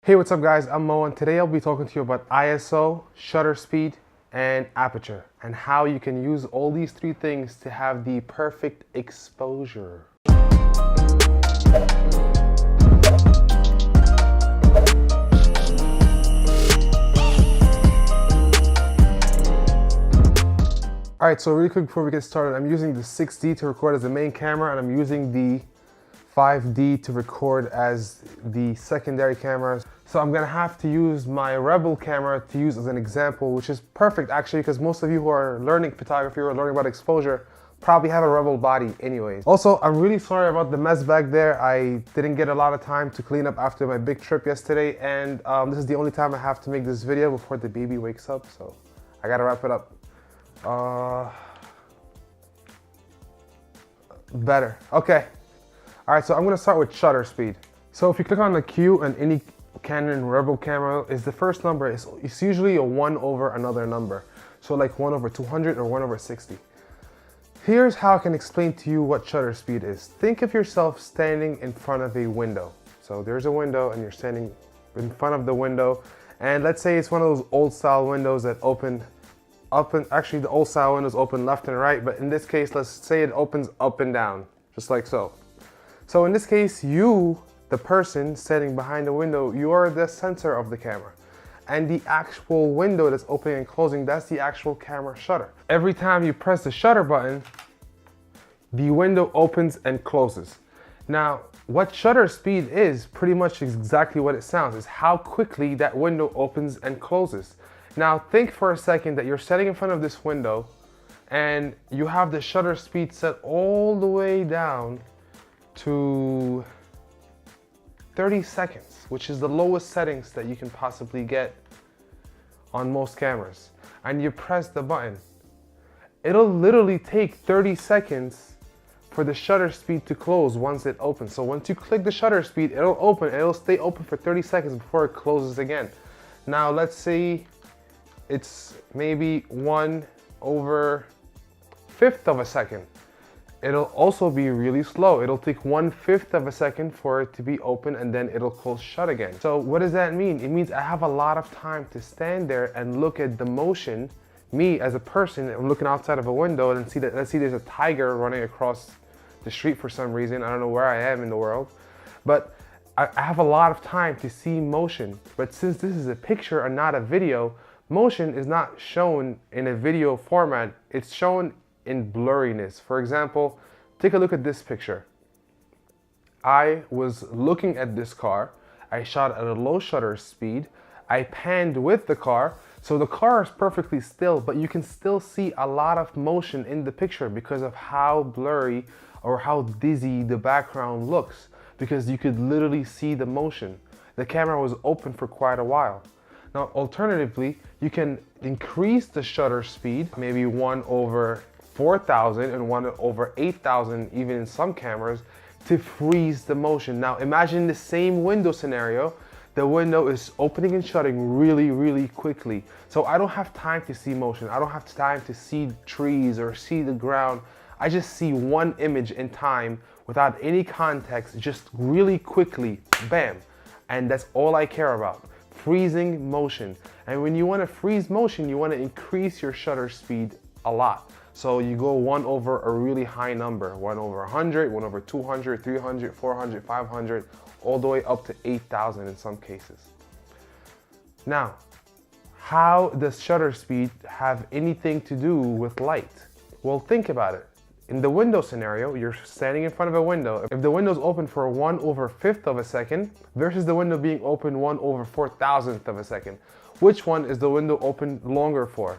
Hey, what's up guys? I'm Mo, and today I'll be talking to you about ISO, shutter speed, and aperture, and how you can use all these three things to have the perfect exposure. Alright, so really quick before we get started, I'm using the 6D to record as the main camera, and I'm using the 5D to record as the secondary camera. So I'm gonna have to use my Rebel camera to use as an example, which is perfect actually, because most of you who are learning photography or learning about exposure probably have a Rebel body anyways. Also, I'm really sorry about the mess back there. I didn't get a lot of time to clean up after my big trip yesterday, and this is the only time I have to make this video before the baby wakes up, so I gotta wrap it up. Better. Okay. All right, so I'm gonna start with shutter speed. So if you click on the Q on any Canon Rebel camera, is the first number, it's usually a 1 over another number. So like 1 over 200 or 1 over 60. Here's how I can explain to you what shutter speed is. Think of yourself standing in front of a window. So there's a window and you're standing in front of the window. And let's say it's one of those old style windows that open up, and actually the old style windows open left and right, but in this case, let's say it opens up and down, just like so. So in this case, you, the person standing behind the window, you are the sensor of the camera. And the actual window that's opening and closing, that's the actual camera shutter. Every time you press the shutter button, the window opens and closes. Now, what shutter speed is pretty much exactly what it sounds. It's how quickly that window opens and closes. Now, think for a second that you're standing in front of this window and you have the shutter speed set all the way down to 30 seconds, which is the lowest settings that you can possibly get on most cameras. And you press the button. It'll literally take 30 seconds for the shutter speed to close once it opens. So once you click the shutter speed, it'll open, and it'll stay open for 30 seconds before it closes again. Now let's say it's maybe 1 over 1/5 of a second. It'll also be really slow. It'll take 1/5 of a second for it to be open, and then it'll close shut again. So what does that mean? It means I have a lot of time to stand there and look at the motion. Me as a person, I'm looking outside of a window and see that, let's see there's a tiger running across the street for some reason. I don't know where I am in the world, but I have a lot of time to see motion. But since this is a picture and not a video, motion is not shown in a video format. It's shown in blurriness. For example, take a look at this picture. I was looking at this car. I shot at a low shutter speed. I panned with the car. So the car is perfectly still, but you can still see a lot of motion in the picture because of how blurry or how dizzy the background looks, because you could literally see the motion. The camera was open for quite a while. Now, alternatively, you can increase the shutter speed, maybe 1 over 4,000 and 1 over 8,000, even in some cameras, to freeze the motion. Now, imagine the same window scenario. The window is opening and shutting really, really quickly. So I don't have time to see motion. I don't have time to see trees or see the ground. I just see one image in time without any context, just really quickly, bam. And that's all I care about. Freezing motion. And when you want to freeze motion, you want to increase your shutter speed a lot. So you go 1 over a really high number, 1 over 100, 1 over 200, 300, 400, 500, all the way up to 8,000 in some cases. Now, how does shutter speed have anything to do with light? Well, think about it. In the window scenario, you're standing in front of a window. If the window's open for 1 over 1/5 of a second versus the window being open 1 over 4,000th of a second, which one is the window open longer for?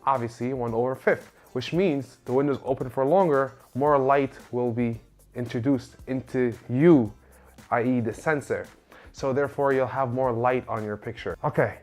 Obviously 1 over 1/5, which means the window's open for longer, more light will be introduced into you, i.e. the sensor. So therefore you'll have more light on your picture. Okay,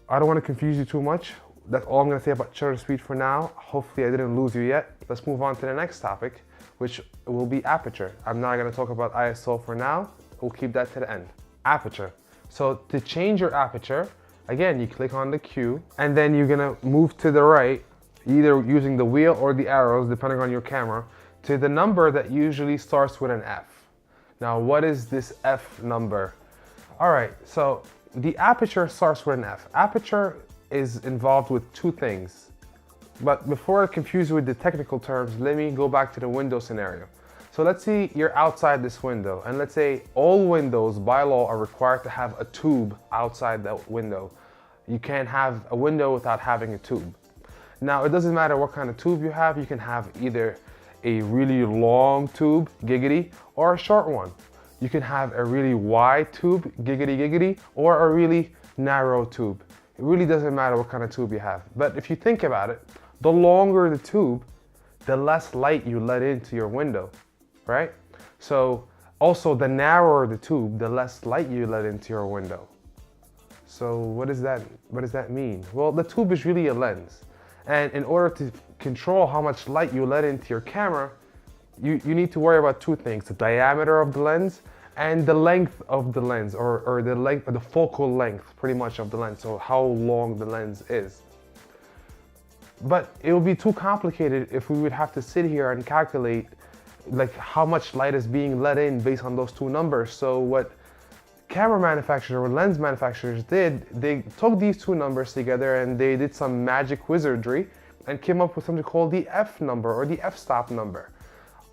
I don't want to confuse you too much. That's all I'm going to say about shutter speed for now. Hopefully I didn't lose you yet. Let's move on to the next topic, which will be aperture. I'm not going to talk about ISO for now. We'll keep that to the end. Aperture. So to change your aperture, again, you click on the Q, and then you're going to move to the right, either using the wheel or the arrows, depending on your camera, to the number that usually starts with an F. Now, what is this F number? All right, so the aperture starts with an F. Aperture is involved with two things. But before I confuse you with the technical terms, let me go back to the window scenario. So let's say you're outside this window, and let's say all windows by law are required to have a tube outside that window. You can't have a window without having a tube. Now, it doesn't matter what kind of tube you have. You can have either a really long tube, giggity, or a short one. You can have a really wide tube, giggity giggity, or a really narrow tube. It really doesn't matter what kind of tube you have. But if you think about it, the longer the tube, the less light you let into your window, right? So also the narrower the tube, the less light you let into your window. So what does that mean? Well, the tube is really a lens. And in order to control how much light you let into your camera, you need to worry about two things: the diameter of the lens and the length of the lens, or the length, or the focal length pretty much of the lens, so how long the lens is. But it would be too complicated if we would have to sit here and calculate like how much light is being let in based on those two numbers. So what camera manufacturers or lens manufacturers did, they took these two numbers together and they did some magic wizardry and came up with something called the F number, or the f-stop number.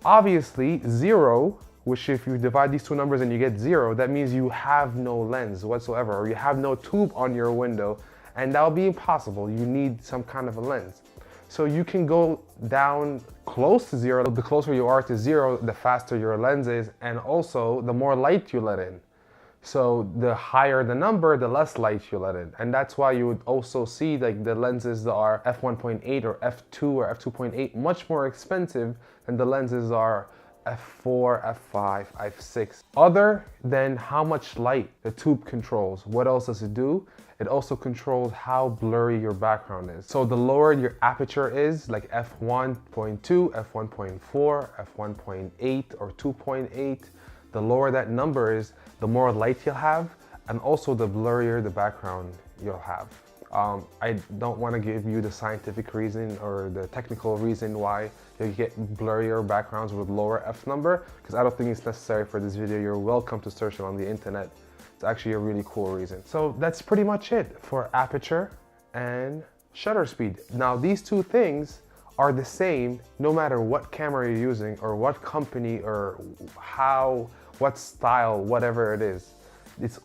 Obviously, 0, which if you divide these two numbers and you get 0, that means you have no lens whatsoever, or you have no tube on your window, and that will be impossible. You need some kind of a lens. So you can go down close to 0. The closer you are to 0, the faster your lens is, and also the more light you let in. So the higher the number, the less light you let in. And that's why you would also see like the lenses that are f1.8 or f2 or f2.8 much more expensive than the lenses are f4, f5, f6. Other than how much light the tube controls, what else does it do? It also controls how blurry your background is. So the lower your aperture is, like f1.2, f1.4, f1.8 or 2.8, the lower that number is, the more light you'll have, and also the blurrier the background you'll have. I don't want to give you the scientific reason or the technical reason why you get blurrier backgrounds with lower f number, because I don't think it's necessary for this video. You're welcome to search it on the internet. It's actually a really cool reason. So that's pretty much it for aperture and shutter speed. Now these two things are the same no matter what camera you're using or what company or what style, whatever it is. It's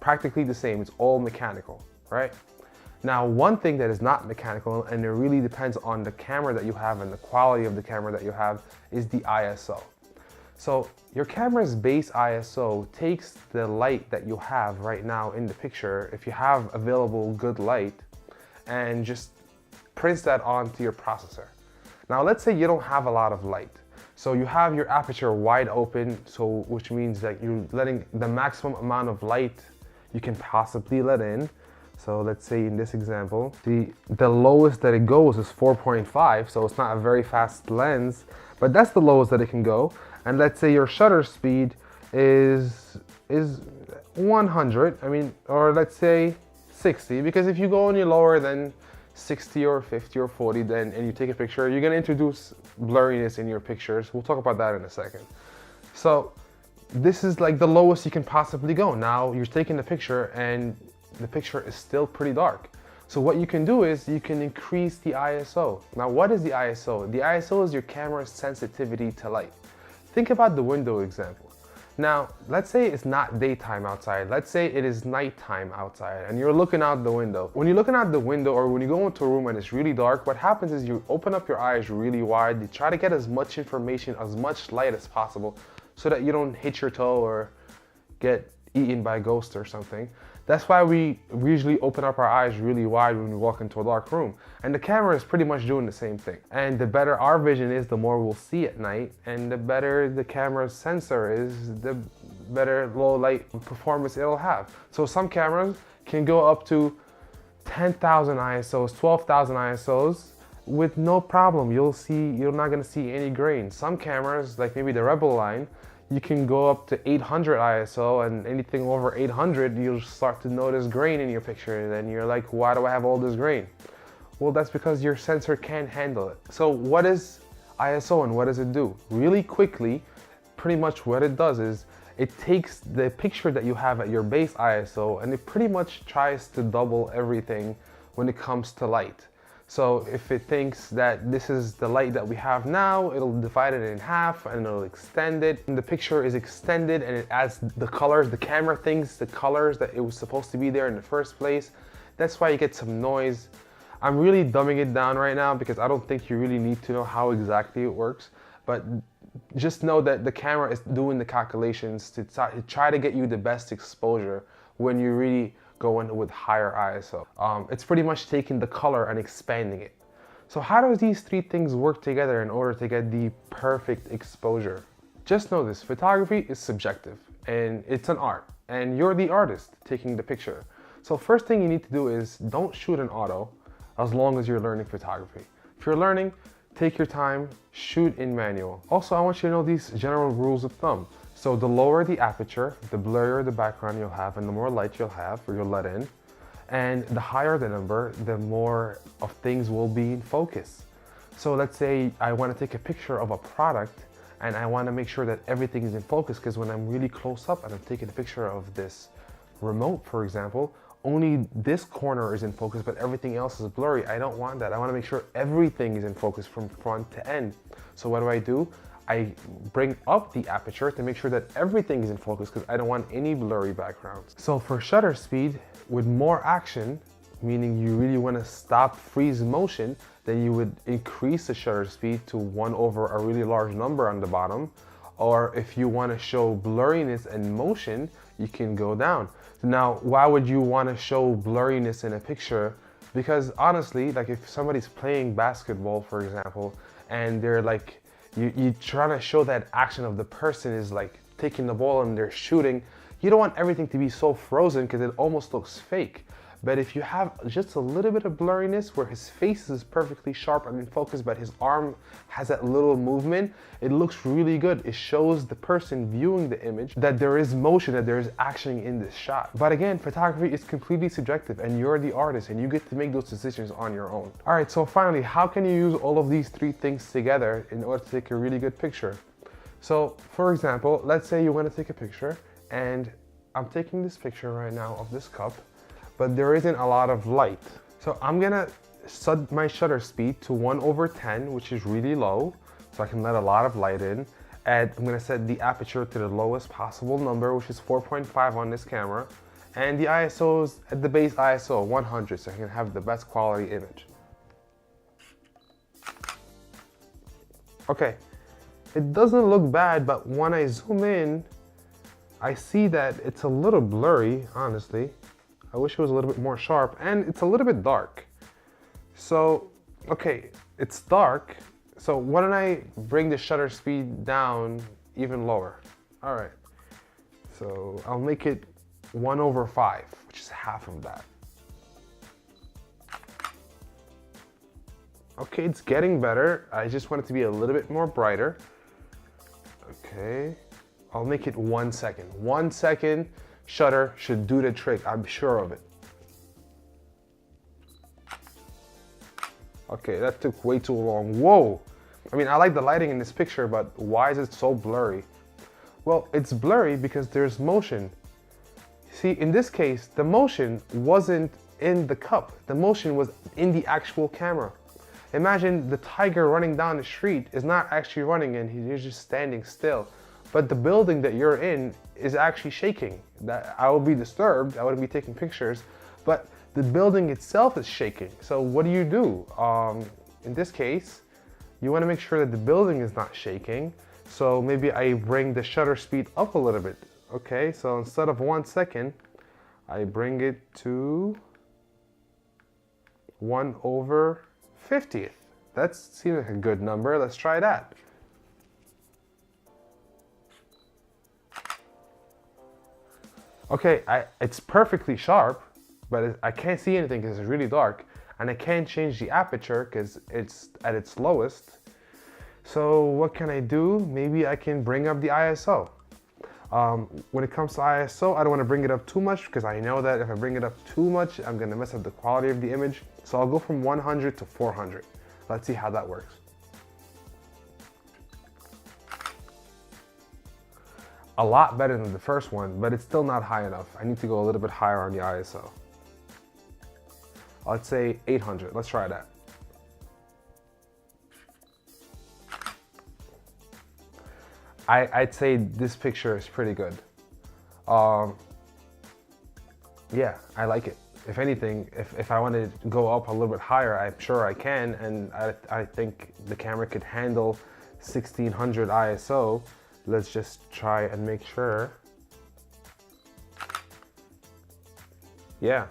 practically the same. It's all mechanical, right? Now, one thing that is not mechanical, and it really depends on the camera that you have and the quality of the camera that you have, is the ISO. So your camera's base ISO takes the light that you have right now in the picture, if you have available good light, and just prints that onto your processor. Now, let's say you don't have a lot of light. So you have your aperture wide open, so which means that you're letting the maximum amount of light you can possibly let in. So let's say in this example, the lowest that it goes is 4.5, so it's not a very fast lens, but that's the lowest that it can go. And let's say your shutter speed is 100, or let's say 60, because if you go any lower than 60 or 50 or 40 and you take a picture, you're gonna introduce blurriness in your pictures. We'll talk about that in a second. So this is like the lowest you can possibly go. Now you're taking the picture and the picture is still pretty dark. So what you can do is you can increase the ISO. Now what is the ISO? The ISO is your camera's sensitivity to light. Think about the window example. Now, let's say it's not daytime outside. Let's say it is nighttime outside and you're looking out the window. When you're looking out the window or when you go into a room and it's really dark, what happens is you open up your eyes really wide. You try to get as much information, as much light as possible so that you don't hit your toe or get eaten by a ghost or something. That's why we usually open up our eyes really wide when we walk into a dark room. And the camera is pretty much doing the same thing. And the better our vision is, the more we'll see at night. And the better the camera's sensor is, the better low light performance it'll have. So some cameras can go up to 10,000 ISOs, 12,000 ISOs with no problem. You're not gonna see any grain. Some cameras, like maybe the Rebel line, you can go up to 800 ISO, and anything over 800, you'll start to notice grain in your picture. And then you're like, why do I have all this grain? Well, that's because your sensor can't handle it. So what is ISO and what does it do? Really quickly, pretty much what it does is it takes the picture that you have at your base ISO and it pretty much tries to double everything when it comes to light. So if it thinks that this is the light that we have now, it'll divide it in half and it'll extend it. And the picture is extended and it adds the colors. The camera thinks the colors that it was supposed to be there in the first place. That's why you get some noise. I'm really dumbing it down right now because I don't think you really need to know how exactly it works. But just know that the camera is doing the calculations to try to get you the best exposure when you really go in with higher ISO. It's pretty much taking the color and expanding it. So how do these three things work together in order to get the perfect exposure? Just know this, photography is subjective and it's an art and you're the artist taking the picture. So first thing you need to do is don't shoot in auto as long as you're learning photography. If you're learning, take your time, shoot in manual. Also, I want you to know these general rules of thumb. So the lower the aperture, the blurrier the background you'll have and the more light you'll have or you'll let in. And the higher the number, the more of things will be in focus. So let's say I want to take a picture of a product and I want to make sure that everything is in focus, because when I'm really close up and I'm taking a picture of this remote, for example, only this corner is in focus, but everything else is blurry. I don't want that. I want to make sure everything is in focus from front to end. So what do? I bring up the aperture to make sure that everything is in focus because I don't want any blurry backgrounds. So for shutter speed, with more action, meaning you really want to stop freeze motion, then you would increase the shutter speed to 1 over a really large number on the bottom. Or if you want to show blurriness and motion, you can go down. Now, why would you want to show blurriness in a picture? Because honestly, like if somebody's playing basketball, for example, and they're like, you trying to show that action of the person is like taking the ball and they're shooting, you don't want everything to be so frozen because it almost looks fake. But if you have just a little bit of blurriness where his face is perfectly sharp and in focus, but his arm has that little movement, it looks really good. It shows the person viewing the image that there is motion, that there is action in this shot. But again, photography is completely subjective and you're the artist and you get to make those decisions on your own. All right, so finally, how can you use all of these three things together in order to take a really good picture? So for example, let's say you want to take a picture and I'm taking this picture right now of this cup, but there isn't a lot of light. So I'm gonna set my shutter speed to 1 over 10, which is really low, so I can let a lot of light in. And I'm gonna set the aperture to the lowest possible number, which is 4.5 on this camera. And the ISO is at the base ISO, 100, so I can have the best quality image. Okay, it doesn't look bad, but when I zoom in, I see that it's a little blurry, honestly. I wish it was a little bit more sharp, and it's a little bit dark. So, okay, it's dark. So why don't I bring the shutter speed down even lower? All right, so I'll make it 1 over 5, which is half of that. Okay, it's getting better. I just want it to be a little bit more brighter. Okay, I'll make it 1 second. 1 second. Shutter should do the trick, I'm sure of it. Okay, that took way too long. Whoa! I mean, I like the lighting in this picture, but why is it so blurry? Well, it's blurry because there's motion. See, in this case, the motion wasn't in the cup. The motion was in the actual camera. Imagine the tiger running down the street is not actually running and he's just standing still. But the building that you're in is actually shaking. That I will be disturbed, I wouldn't be taking pictures, but the building itself is shaking. So what do? In this case, you want to make sure that the building is not shaking. So maybe I bring the shutter speed up a little bit. Okay, so instead of 1 second, I bring it to 1 over 50th. That seems like a good number. Let's try that. Okay, it's perfectly sharp, but I can't see anything because it's really dark, and I can't change the aperture because it's at its lowest. So what can I do? Maybe I can bring up the ISO. When it comes to ISO, I don't want to bring it up too much because I know that if I bring it up too much, I'm going to mess up the quality of the image. So I'll go from 100 to 400. Let's see how that works. a lot better than the first one, but it's still not high enough. I need to go a little bit higher on the ISO. Let's say 800. Let's try that. I'd say this picture is pretty good. Yeah, I like it. If anything, if I wanted to go up a little bit higher, I'm sure I can, and I think the camera could handle 1600 ISO. Let's just try and make sure. Yeah,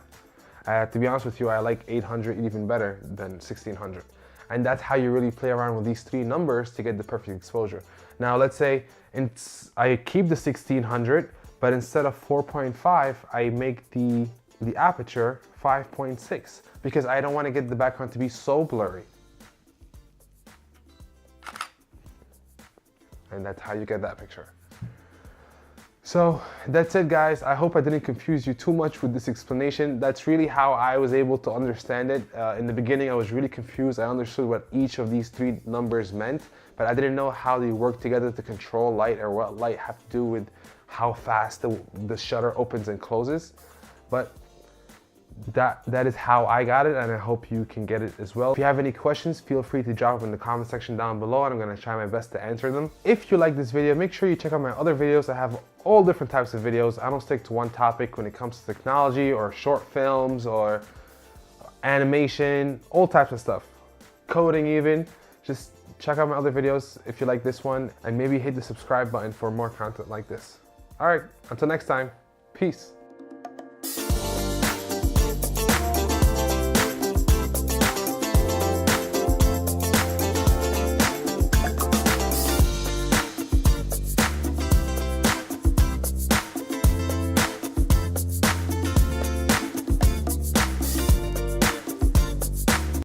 to be honest with you, I like 800 even better than 1600. And that's how you really play around with these three numbers to get the perfect exposure. Now let's say I keep the 1600, but instead of 4.5, I make the aperture 5.6 because I don't want to get the background to be so blurry. And that's how you get that picture. So that's it, guys. I hope I didn't confuse you too much with this explanation. That's really how I was able to understand it. In the beginning, I was really confused. I understood what each of these three numbers meant, but I didn't know how they work together to control light, or what light have to do with how fast the shutter opens and closes. But that is how I got it, and I hope you can get it as well. If you have any questions, feel free to drop them in the comment section down below, and I'm going to try my best to answer them. If you like this video, make sure you check out my other videos. I have all different types of videos. I don't stick to one topic when it comes to technology or short films or animation, all types of stuff. Coding even. Just check out my other videos if you like this one, and maybe hit the subscribe button for more content like this. All right, until next time, peace.